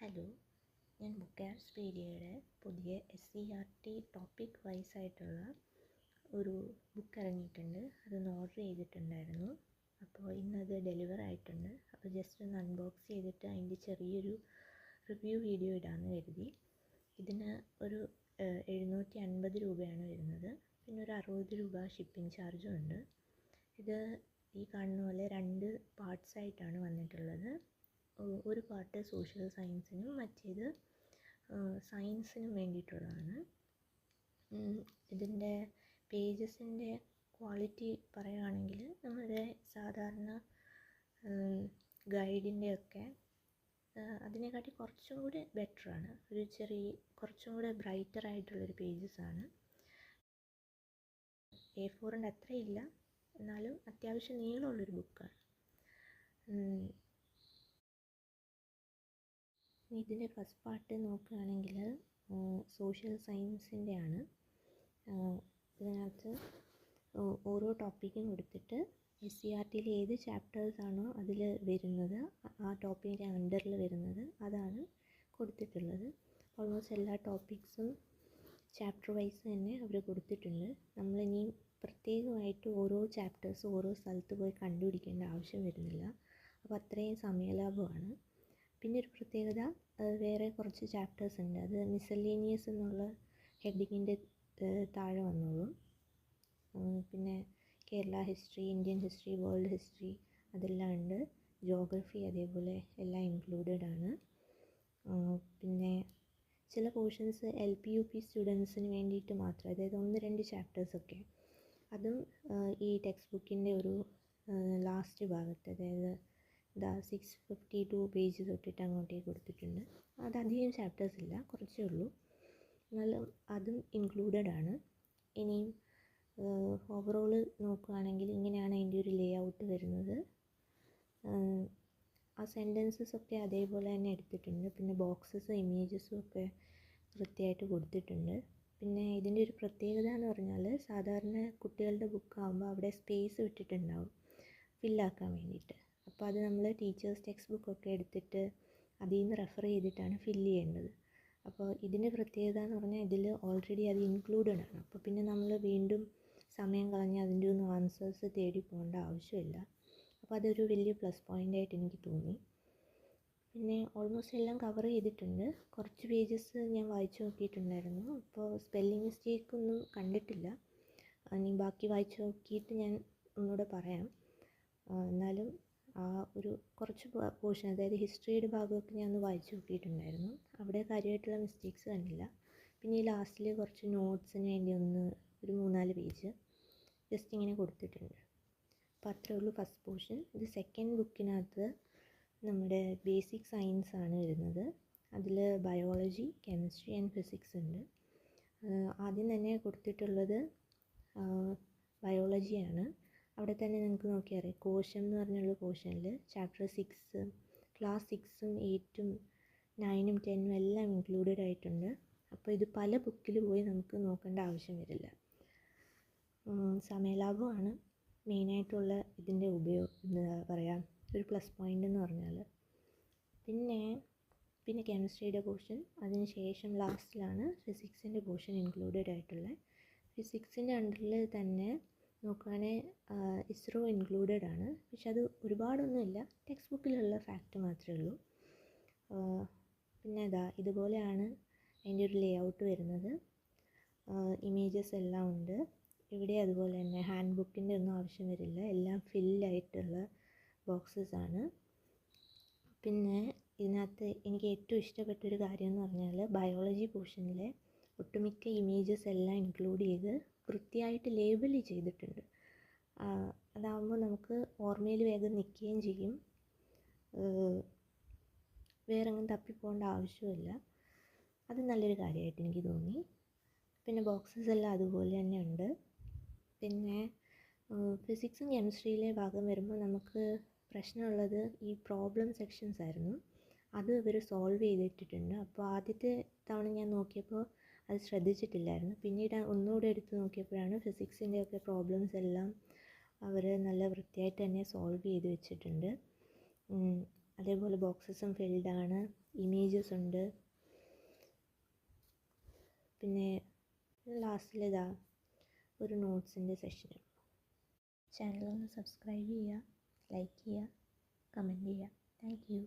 Hello, ഞാൻ ബുക്കാസ്പീഡിയയുടെ പുതിയ SCERT topic wise ആയിട്ടുള്ള ഒരു ബുക്ക് ഇറങ്ങിയിട്ടുണ്ട്. അതൊന്ന് ഓർഡർ ചെയ്തിട്ടുണ്ടായിരുന്നു. അപ്പോൾ ഇന്നത് ഡെലിവർ ആയിട്ടുണ്ട്. അപ്പോൾ ജസ്റ്റ് ഒന്ന് അൺബോക്സ് ചെയ്തിട്ട് അതിൻ്റെ ചെറിയൊരു റിവ്യൂ വീഡിയോ ഇടാമെന്ന് കരുതി. ഇതിന് ഒരു 750 രൂപയാണ് വരുന്നത്. പിന്നെ ഒരു 60 രൂപ ഷിപ്പിംഗ് ചാർജും ഉണ്ട്. ഇത് ഈ കാണുന്ന പോലെ 2 പാർട്സായിട്ടാണ് വന്നിട്ടുള്ളത്. ഒരു പാർട്ട് സോഷ്യൽ സയൻസിനും മറ്റേത് സയൻസിനും വേണ്ടിയിട്ടുള്ളതാണ്. ഇതിൻ്റെ പേജസിൻ്റെ ക്വാളിറ്റി പറയുകയാണെങ്കിൽ നമ്മുടെ സാധാരണ ഗൈഡിൻ്റെയൊക്കെ അതിനെക്കാട്ടി കുറച്ചും കൂടി ബെറ്ററാണ്. കുറച്ചും കൂടെ ബ്രൈറ്റർ ആയിട്ടുള്ളൊരു പേജസാണ്. A4ൻ്റെ അത്രയില്ല, എന്നാലും അത്യാവശ്യം നീളമുള്ളൊരു ബുക്കാണ്. ഇതിൻ്റെ ഫസ്റ്റ് പാർട്ട് നോക്കുകയാണെങ്കിൽ സോഷ്യൽ സയൻസിൻ്റെ ആണ്. ഇതിനകത്ത് ഓരോ ടോപ്പിക്കും കൊടുത്തിട്ട് SCERTയിൽ ഏത് ചാപ്റ്റേഴ്സാണോ അതിൽ വരുന്നത്, ആ ടോപ്പിക്കിൻ്റെ അണ്ടറിൽ വരുന്നത് അതാണ് കൊടുത്തിട്ടുള്ളത്. ഓൾമോസ്റ്റ് എല്ലാ ടോപ്പിക്സും ചാപ്റ്റർ വൈസ് തന്നെ അവർ കൊടുത്തിട്ടുണ്ട്. നമ്മളിനി പ്രത്യേകമായിട്ട് ഓരോ ചാപ്റ്റേഴ്സ് ഓരോ സ്ഥലത്ത് പോയി കണ്ടുപിടിക്കേണ്ട ആവശ്യം വരുന്നില്ല. അപ്പോൾ അത്രയും സമയലാഭമാണ്. പിന്നെ ഒരു പ്രത്യേകത, വേറെ കുറച്ച് ചാപ്റ്റേഴ്സ് ഉണ്ട്. അത് മിസലേനിയസ് എന്നുള്ള ഹെഡിങ്ങിൻ്റെ താഴെ വന്നോളും. പിന്നെ Kerala history, Indian history, world history അതെല്ലാം ഉണ്ട്. ജോഗ്രഫി അതേപോലെ എല്ലാം ഇൻക്ലൂഡഡ് ആണ്. പിന്നെ ചില പോർഷൻസ് LP UP സ്റ്റുഡൻസിന് വേണ്ടിയിട്ട് മാത്രം, അതായത് 1-2 ചാപ്റ്റേഴ്സൊക്കെ അതും ഈ ടെക്സ്റ്റ് ബുക്കിൻ്റെ ഒരു ലാസ്റ്റ് ഭാഗത്ത്, അതായത് 652 പേജ് തൊട്ടിട്ട് അങ്ങോട്ടേക്ക് കൊടുത്തിട്ടുണ്ട്. അതധികം ചാപ്റ്റേഴ്സ് ഇല്ല, കുറച്ചേ ഉള്ളൂ, എന്നാലും അതും ഇൻക്ലൂഡഡ് ആണ്. ഇനിയും ഓവറോൾ നോക്കുകയാണെങ്കിൽ ഇങ്ങനെയാണ് അതിൻ്റെ ഒരു ലേ ഔട്ട് വരുന്നത്. ആ സെൻറ്റൻസസ് ഒക്കെ അതേപോലെ തന്നെ എടുത്തിട്ടുണ്ട്. പിന്നെ ബോക്സസും ഇമേജസും ഒക്കെ വൃത്തിയായിട്ട് കൊടുത്തിട്ടുണ്ട്. പിന്നെ ഇതിൻ്റെ ഒരു പ്രത്യേകത എന്ന് പറഞ്ഞാൽ, സാധാരണ കുട്ടികളുടെ ബുക്കാകുമ്പോൾ അവിടെ സ്പേസ് വിട്ടിട്ടുണ്ടാവും ഫില്ലാക്കാൻ വേണ്ടിയിട്ട്. അപ്പോൾ അത് നമ്മൾ ടീച്ചേഴ്സ് ടെക്സ്റ്റ് ബുക്കൊക്കെ എടുത്തിട്ട് അതിൽ നിന്ന് റെഫർ ചെയ്തിട്ടാണ് ഫില്ല് ചെയ്യേണ്ടത്. അപ്പോൾ ഇതിൻ്റെ പ്രത്യേകത എന്ന് പറഞ്ഞാൽ ഇതിൽ ഓൾറെഡി അത് ഇൻക്ലൂഡഡ് ആണ്. അപ്പോൾ പിന്നെ നമ്മൾ വീണ്ടും സമയം കളഞ്ഞ് അതിൻ്റെ ഒന്നും ആൻസേഴ്സ് തേടി പോകേണ്ട ആവശ്യമില്ല. അപ്പോൾ അതൊരു വലിയ പ്ലസ് പോയിൻ്റായിട്ട് എനിക്ക് തോന്നി. പിന്നെ ഓൾമോസ്റ്റ് എല്ലാം കവർ ചെയ്തിട്ടുണ്ട്. കുറച്ച് പേജസ് ഞാൻ വായിച്ചു നോക്കിയിട്ടുണ്ടായിരുന്നു. അപ്പോൾ സ്പെല്ലിംഗ് മിസ്റ്റേക്കൊന്നും കണ്ടിട്ടില്ല. ഇനി ബാക്കി വായിച്ചു നോക്കിയിട്ട് ഞാൻ ഒന്നുകൂടെ പറയാം. എന്നാലും ഒരു കുറച്ച് പോർഷൻ, അതായത് ഹിസ്റ്ററിയുടെ ഭാഗമൊക്കെ ഞാൻ ഒന്ന് വായിച്ചു നോക്കിയിട്ടുണ്ടായിരുന്നു. അവിടെ കാര്യമായിട്ടുള്ള മിസ്റ്റേക്സ് കണ്ടില്ല. പിന്നെ ഈ ലാസ്റ്റിൽ കുറച്ച് നോട്ട്സിന് വേണ്ടി ഒരു 3-4 പേജ് ജസ്റ്റ് ഇങ്ങനെ കൊടുത്തിട്ടുണ്ട്. അപ്പോൾ അത്രേ ഉള്ളൂ ഫസ്റ്റ് പോർഷൻ. ഇത് സെക്കൻഡ് ബുക്കിനകത്ത് നമ്മുടെ ബേസിക് സയൻസ് ആണ് വരുന്നത്. അതിൽ ബയോളജി, കെമിസ്ട്രി ആൻഡ് ഫിസിക്സ് ഉണ്ട്. ആദ്യം തന്നെ കൊടുത്തിട്ടുള്ളത് ബയോളജിയാണ്. അവിടെ തന്നെ നിങ്ങൾക്ക് നോക്കിയാൽ അറിയാം, കോശം എന്ന് പറഞ്ഞുള്ള പോർഷനിൽ ചാപ്റ്റർ 6, ക്ലാസ് 6ഉം 8ഉം 9ഉം 10ഉം എല്ലാം ഇൻക്ലൂഡഡ് ആയിട്ടുണ്ട്. അപ്പോൾ ഇത് പല ബുക്കിൽ പോയി നമുക്ക് നോക്കേണ്ട ആവശ്യം വരില്ല. സമയലാഭമാണ് മെയിനായിട്ടുള്ള ഇതിൻ്റെ എന്താ പറയുക, ഒരു പ്ലസ് പോയിൻ്റ് എന്ന് പറഞ്ഞാൽ. പിന്നെ കെമിസ്ട്രിയുടെ പോർഷൻ, അതിന് ശേഷം ലാസ്റ്റിലാണ് ഫിസിക്സിൻ്റെ പോർഷൻ ഇൻക്ലൂഡഡ് ആയിട്ടുള്ളത്. ഫിസിക്സിൻ്റെ അണ്ടറിൽ തന്നെ നോക്കുകയാണെങ്കിൽ ISRO ഇൻക്ലൂഡഡ് ആണ്. പക്ഷെ അത് ഒരുപാടൊന്നുമില്ല, ടെക്സ്റ്റ് ബുക്കിലുള്ള ഫാക്റ്റ് മാത്രമേ ഉള്ളൂ. പിന്നെ ഇതുപോലെയാണ് അതിൻ്റെ ഒരു ലേ ഔട്ട് വരുന്നത്. ഇമേജസ് എല്ലാം ഉണ്ട്. ഇവിടെ അതുപോലെ തന്നെ ഹാൻഡ് ബുക്കിൻ്റെ ഒന്നും ആവശ്യം വരില്ല, എല്ലാം ഫില്ലായിട്ടുള്ള ബോക്സസ് ആണ്. പിന്നെ ഇതിനകത്ത് എനിക്ക് ഏറ്റവും ഇഷ്ടപ്പെട്ടൊരു കാര്യം എന്ന് പറഞ്ഞാൽ, ബയോളജി പോർഷനിലെ ഒട്ടുമിക്ക ഇമേജസ് എല്ലാം ഇൻക്ലൂഡ് ചെയ്ത് വൃത്തിയായിട്ട് ലേബൽ ചെയ്തിട്ടുണ്ട്. അതാകുമ്പോൾ നമുക്ക് ഓർമ്മയിൽ വേഗം നിൽക്കുകയും ചെയ്യും, വേറെ എങ്ങും തപ്പിപ്പോകേണ്ട ആവശ്യമില്ല. അത് നല്ലൊരു കാര്യമായിട്ട് എനിക്ക് തോന്നി. പിന്നെ ബോക്സസ് എല്ലാം അതുപോലെ തന്നെ ഉണ്ട്. പിന്നെ ഫിസിക്സും കെമിസ്ട്രിയിലെ ഭാഗം വരുമ്പോൾ നമുക്ക് പ്രശ്നമുള്ളത് ഈ പ്രോബ്ലം സെക്ഷൻസ് ആയിരുന്നു. അത് ഇവർ സോൾവ് ചെയ്തിട്ടിട്ടുണ്ട്. അപ്പോൾ ആദ്യത്തെ തവണ ഞാൻ നോക്കിയപ്പോൾ അത് ശ്രദ്ധിച്ചിട്ടില്ലായിരുന്നു. പിന്നീട് ഒന്നുകൂടെ എടുത്ത് നോക്കിയപ്പോഴാണ് ഫിസിക്സിൻ്റെയൊക്കെ പ്രോബ്ലംസ് എല്ലാം അവർ നല്ല വൃത്തിയായിട്ട് തന്നെ സോൾവ് ചെയ്ത് വെച്ചിട്ടുണ്ട്. അതേപോലെ ബോക്സസും ഫിൽഡാണ്. ഇമേജസ് ഉണ്ട്. പിന്നെ ലാസ്റ്റിലിതാ ഒരു നോട്ട്സിൻ്റെ സെഷൻ. ചാനലൊന്ന് സബ്സ്ക്രൈബ് ചെയ്യുക, ലൈക്ക് ചെയ്യുക, കമൻറ്റ് ചെയ്യുക. Thank you.